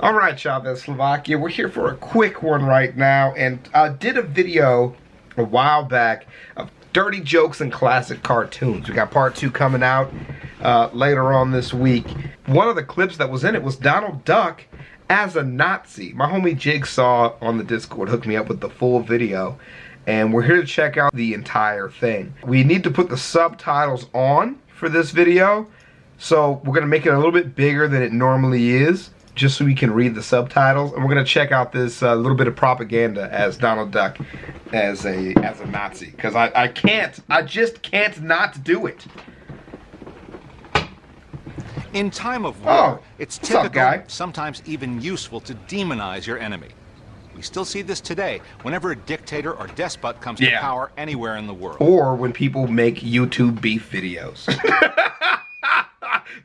Alright, ChavezzSlovakia, we're here for a quick one right now, and I did a video a while back of dirty jokes and classic cartoons. We got part 2 coming out later on this week. One of the clips that was in it was Donald Duck as a Nazi. My homie Jigsaw on the Discord hooked me up with the full video, and we're here to check out the entire thing. We need to put the subtitles on for this video, so we're going to make it a little bit bigger than it normally is, just so we can read the subtitles, and we're gonna check out this little bit of propaganda as Donald Duck as a Nazi, because I just can't not do it. In time of war, it's typical, up, sometimes even useful, to demonize your enemy. We still see this today whenever a dictator or despot comes to power anywhere in the world. Or when people make YouTube beef videos.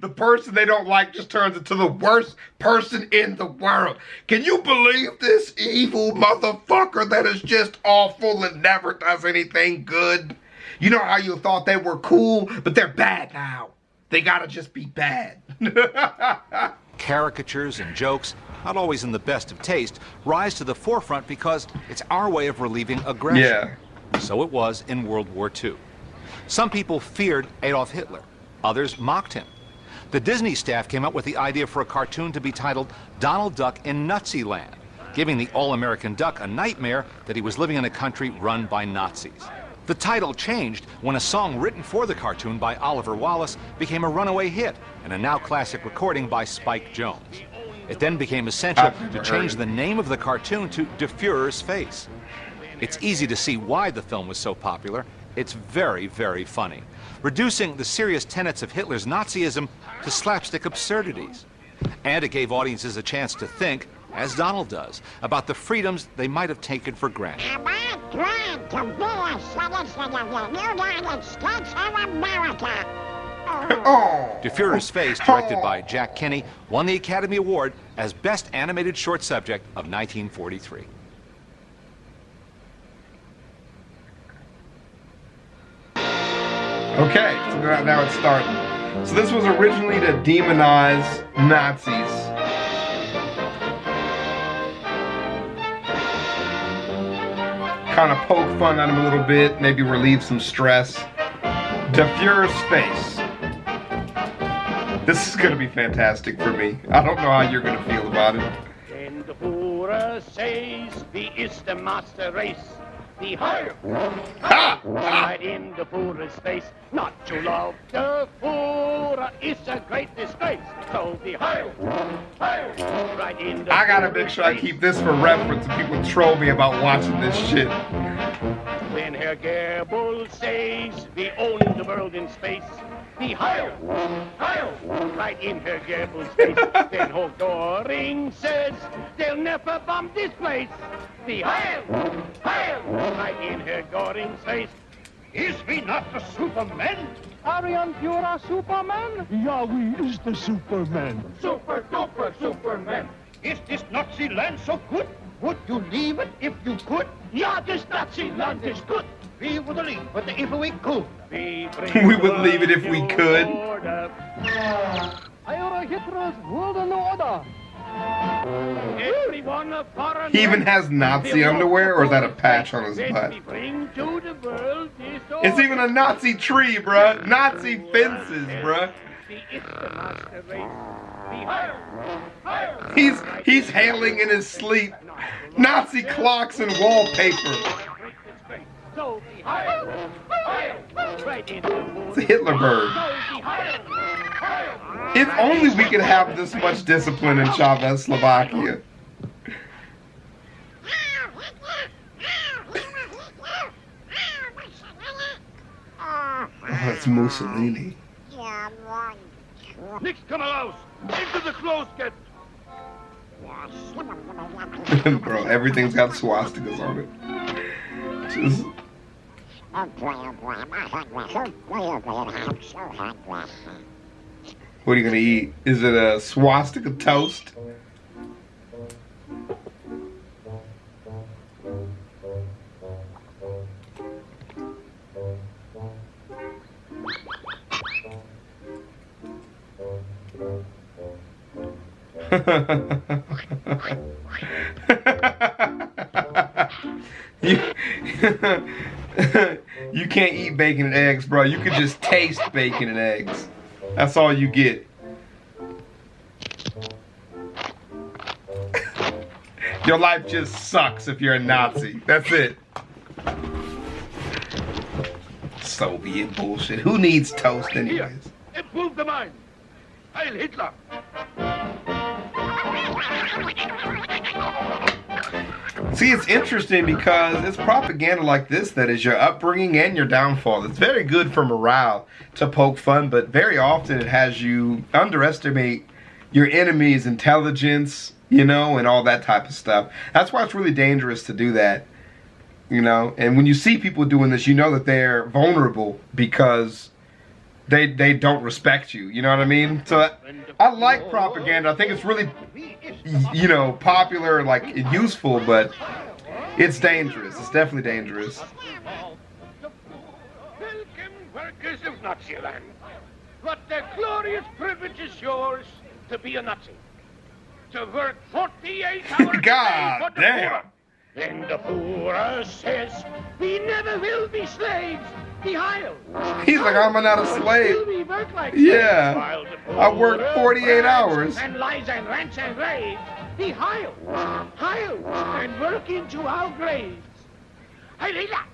The person they don't like just turns into the worst person in the world. Can you believe this evil motherfucker that is just awful and never does anything good? You know how you thought they were cool, but they're bad now. They gotta just be bad. Caricatures and jokes, not always in the best of taste, rise to the forefront because it's our way of relieving aggression. So it was in World War II. Some people feared Adolf Hitler. Others mocked him. The Disney staff came up with the idea for a cartoon to be titled Donald Duck in Nazi Land, giving the all-American duck a nightmare that he was living in a country run by Nazis. The title changed when a song written for the cartoon by Oliver Wallace became a runaway hit and a now classic recording by Spike Jones. It then became essential to change the name of the cartoon to De Fuhrer's Face. It's easy to see why the film was so popular. It's very, very funny, reducing the serious tenets of Hitler's Nazism to slapstick absurdities. And it gave audiences a chance to think, as Donald does, about the freedoms they might have taken for granted. I'm glad to be a citizen of the United States of America. De Fuhrer's Face, directed by Jack Kinney, won the Academy Award as Best Animated Short Subject of 1943. Okay, so now it's starting. So this was originally to demonize Nazis. Kind of poke fun at him a little bit, maybe relieve some stress. De Fuhrer's Face. This is going to be fantastic for me. I don't know how you're going to feel about it. Denn der Führer says, wie ist der Master Race? The higher, right in the Führer's face. Not to love the Führer is a great disgrace. So the higher, right in the I gotta make sure I keep this for reference if people troll me about watching this shit. When Herr Goebbels says, we own the world in space. The higher, right in Herr Goebbels' face. Then Herr Göring says, they'll never bomb this place. The higher, right in Herr Göring's face. Is we not the Superman? Arian Führer Superman? Ja, wie is the Superman? Super duper Superman. Is this Nazi land so good? Would you leave it if you could? Ja, this Nazi land is good. We would leave it if we could. We would leave it if we could. Hitler's golden order. He even has Nazi underwear, or is that a patch on his butt? It's even a Nazi tree, bruh. Nazi fences, bruh. He's hailing in his sleep. Nazi clocks and wallpaper. It's a Hitler bird. If only we could have this much discipline in ChavezzSlovakia. Oh, that's Mussolini. Nix kann raus! Into the closet! Bro, everything's got swastikas on it. Just... What are you gonna eat? Is it a swastika toast? you, you can't eat bacon and eggs, bro. You can just taste bacon and eggs. That's all you get. Your life just sucks if you're a Nazi. That's it. Soviet bullshit. Who needs toast anyways? Improve the mind. Heil Hitler. See, it's interesting because it's propaganda like this that is your upbringing and your downfall. It's very good for morale to poke fun, but very often it has you underestimate your enemy's intelligence, you know, and all that type of stuff. That's why it's really dangerous to do that, you know. And when you see people doing this, you know that they're vulnerable because they don't respect you, you know what I mean? So I like propaganda. I think it's really, you know, popular, like useful, but it's dangerous. It's definitely dangerous. Welcome, workers of Naziland. What a glorious privilege is yours to be a Nazi. To work 48 hours God a day for the damn. Fuehrer. Then the Fuehrer says, we never will be slaves. The Heil. He's like, I'm not a slave. Still we work like Yeah. slaves, while the I work Fuehrer 48 brags hours. And lies and rants and raves. The Heil. Heil. And work into our graves. Heil Hitler.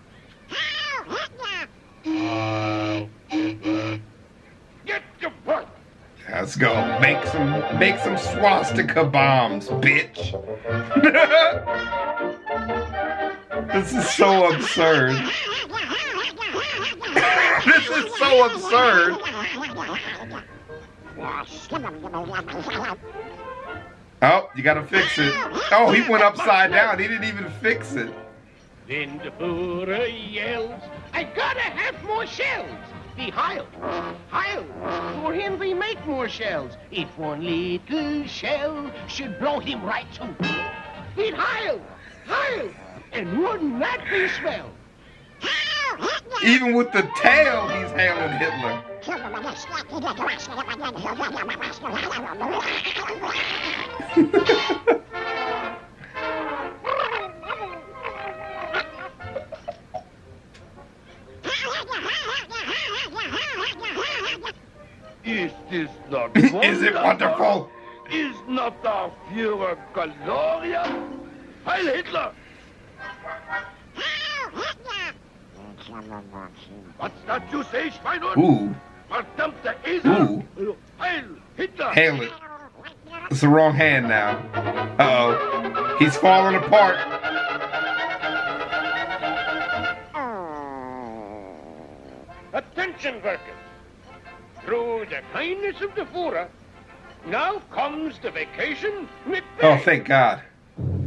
Get to work. Let's go. Make some swastika bombs, bitch. This is so absurd. This is so absurd. Oh, you gotta fix it. Oh, he went upside down. He didn't even fix it. Then the Fuehrer yells, I gotta have more shells. The Heil. Heil. For him we make more shells. If one little shell should blow him right to. He'd Heil. Heil. And wouldn't that be swell? Even with the tail, he's hailing Hitler. Is this not wonderful? Is it wonderful? Is not our Führer glorious? Heil Hitler! What's that you say, Schweinhund? Ooh. Verdammter Esel! Ooh. Heil Hitler! Hail it. It's the wrong hand now. Uh-oh. He's falling apart. Attention, workers. Through the kindness of the Führer, now comes the vacation with Oh, thank God.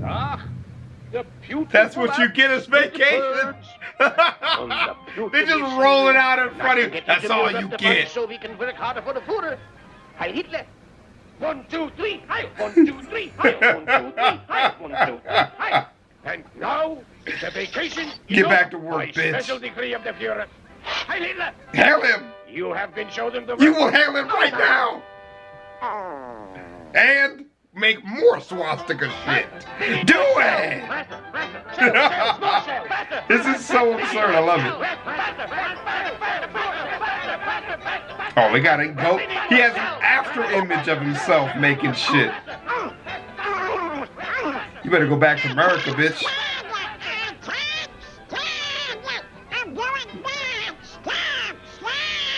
Ah, the beautiful That's what you get as vacation. They just roll it out in front of you. That's all you get. So we can work harder for the Führer. Heil Hitler. 1, 2, 3, Heil. 1, 2, 3, Heil. 1, 2, 3, Heil. 1, 2, 3, Heil. And now, the vacation Get back to work, by bitch. special decree of the Führer. Heil Hitler. Hail him. You have been chosen the You will hail him right now. And make more swastika shit. Do it. This is so absurd. I love it. Oh, we got a goat. He has an after image of himself making shit. You better go back to America, bitch.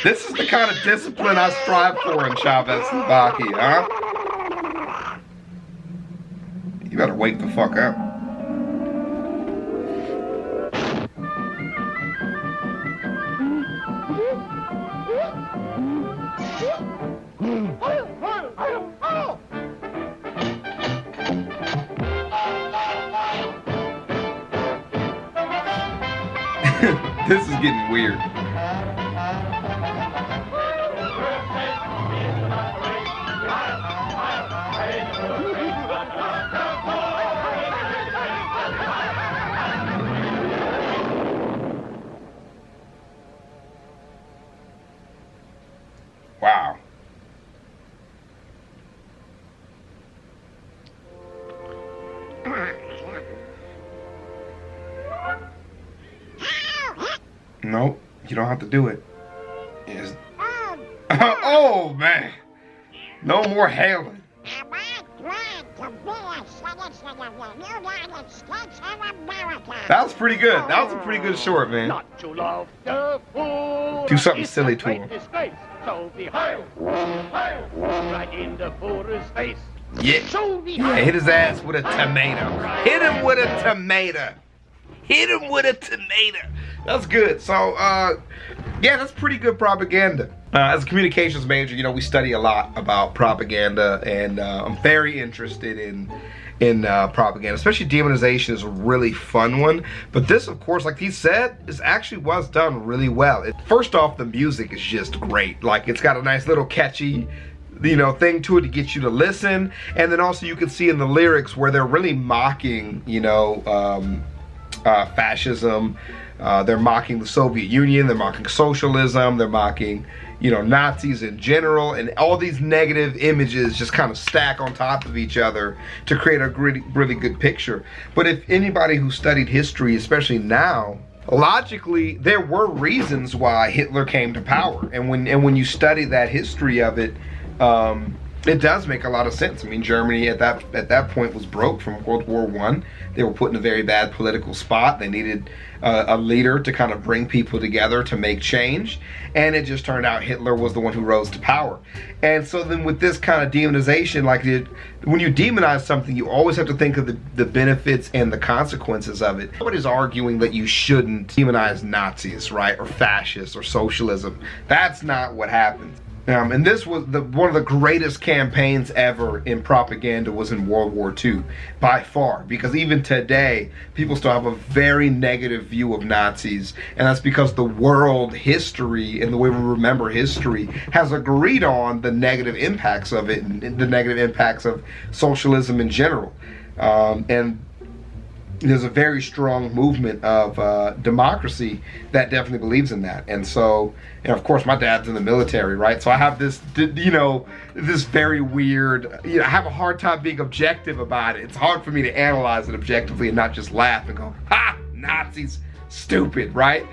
This is the kind of discipline I strive for in ChavezzSlovakia, huh? You better wake the fuck up. This is getting weird. Wow. Nope, you don't have to do it. Yes. Oh man, no more hailing. Am I glad to be a citizen of the United States of America? That was pretty good. That was a pretty good short, man. Not to love the fool. Do something silly to him. Disgrace. So be Heil, Heil, right in the Fuhrer's face. Yeah. So be Yeah, hit his ass with a tomato. Hit him with a tomato. Hit him with a tomato. That's good. So, yeah, that's pretty good propaganda. As a communications major, you know, we study a lot about propaganda, and I'm very interested in propaganda. Especially demonization is a really fun one. But this, of course, like he said, was done really well. First off, the music is just great. Like, it's got a nice little catchy, you know, thing to it to get you to listen. And then also you can see in the lyrics where they're really mocking, you know, fascism. They're mocking the Soviet Union. They're mocking socialism. They're mocking, you know, Nazis in general, and all these negative images just kind of stack on top of each other to create a really good picture. But if anybody who studied history, especially now, logically there were reasons why Hitler came to power, and when you study that history of it, it does make a lot of sense. I mean, Germany at that point was broke from World War I. They were put in a very bad political spot. They needed a leader to kind of bring people together to make change. And it just turned out Hitler was the one who rose to power. And so then with this kind of demonization, like when you demonize something, you always have to think of the benefits and the consequences of it. Nobody's arguing that you shouldn't demonize Nazis, right? Or fascists or socialism. That's not what happens. And this was one of the greatest campaigns ever in propaganda was in World War II, by far, because even today, people still have a very negative view of Nazis, and that's because the world history and the way we remember history has agreed on the negative impacts of it and the negative impacts of socialism in general. And there's a very strong movement of democracy that definitely believes in that. And so, and of course my dad's in the military, right? So I have this, you know, this very weird, you know, I have a hard time being objective about it. It's hard for me to analyze it objectively and not just laugh and go, ha, Nazis, stupid, right?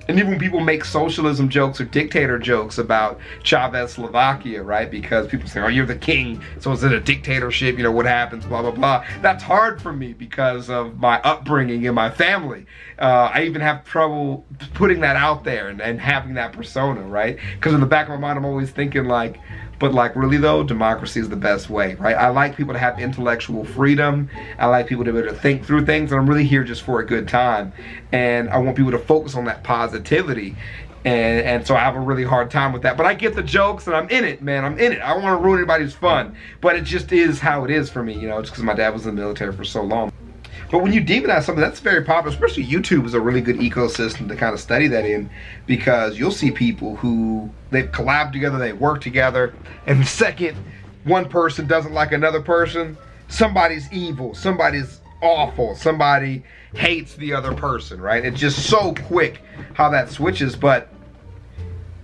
And even when people make socialism jokes or dictator jokes about ChavezzSlovakia, right? Because people say, oh, you're the king, so is it a dictatorship? You know, what happens, blah, blah, blah. That's hard for me because of my upbringing and my family. I even have trouble putting that out there and having that persona, right? Because in the back of my mind, I'm always thinking like, but like really though, democracy is the best way, right? I like people to have intellectual freedom. I like people to be able to think through things, and I'm really here just for a good time. And I want people to focus on that positivity. And so I have a really hard time with that. But I get the jokes and I'm in it, man. I'm in it. I don't want to ruin anybody's fun. But it just is how it is for me, you know, just because my dad was in the military for so long. But when you demonize something, that's very popular, especially YouTube is a really good ecosystem to kind of study that in, because you'll see people who, they've collabed together, they work together, and the second one person doesn't like another person, somebody's evil, somebody's awful, somebody hates the other person, right? It's just so quick how that switches, but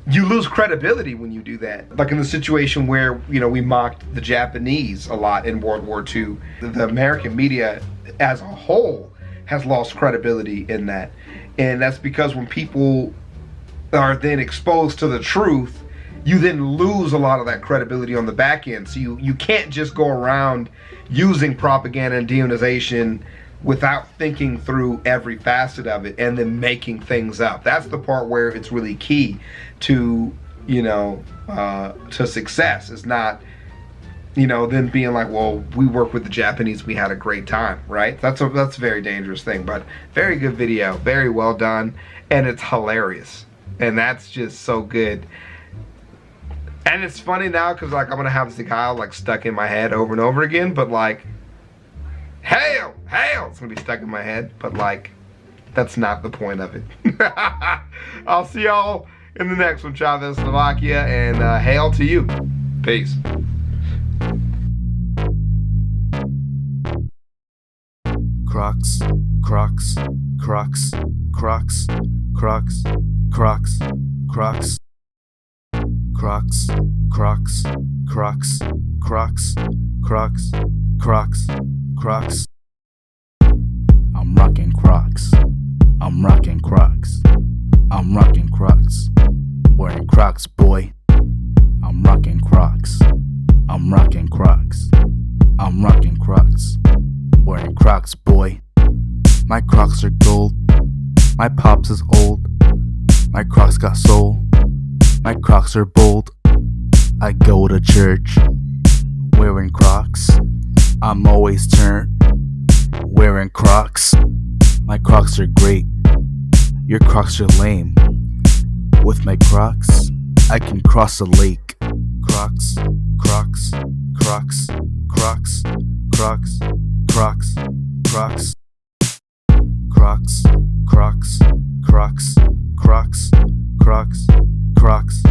you lose credibility when you do that. Like in the situation where, you know, we mocked the Japanese a lot in World War II, the American media as a whole has lost credibility in that. And that's because when people are then exposed to the truth, you then lose a lot of that credibility on the back end. So you can't just go around using propaganda and demonization without thinking through every facet of it and then making things up. That's the part where it's really key to, you know, to success. Is not, you know, then being like, well, we work with the Japanese, we had a great time, right? That's a very dangerous thing. But very good video, very well done, and it's hilarious, and that's just so good. And it's funny now because like I'm gonna have Zikyle like stuck in my head over and over again, but like, hail, hail, it's gonna be stuck in my head, but like, that's not the point of it. I'll see y'all in the next one, ChavezzSlovakia, and hail to you. Peace. Crocs, Crocs, Crocs, Crocs, Crocs, Crocs, Crocs, Crocs, Crocs, Crocs, Crocs, Crocs, Crocs, Crocs. I'm rocking Crocs. I'm rocking Crocs. I'm rocking Crocs. Wearing Crocs, boy. I'm rocking Crocs. I'm rocking Crocs. I'm rocking Crocs. Wearing Crocs, boy. My Crocs are gold. My pops is old. My Crocs got soul. My Crocs are bold. I go to church wearing Crocs. I'm always turned wearing Crocs. My Crocs are great. Your Crocs are lame. With my Crocs, I can cross a lake. Crocs, Crocs, Crocs, Crocs, Crocs, Crocs, Crocs, Crocs, Crocs, Crocs, Crocs, Crocs, Crocs.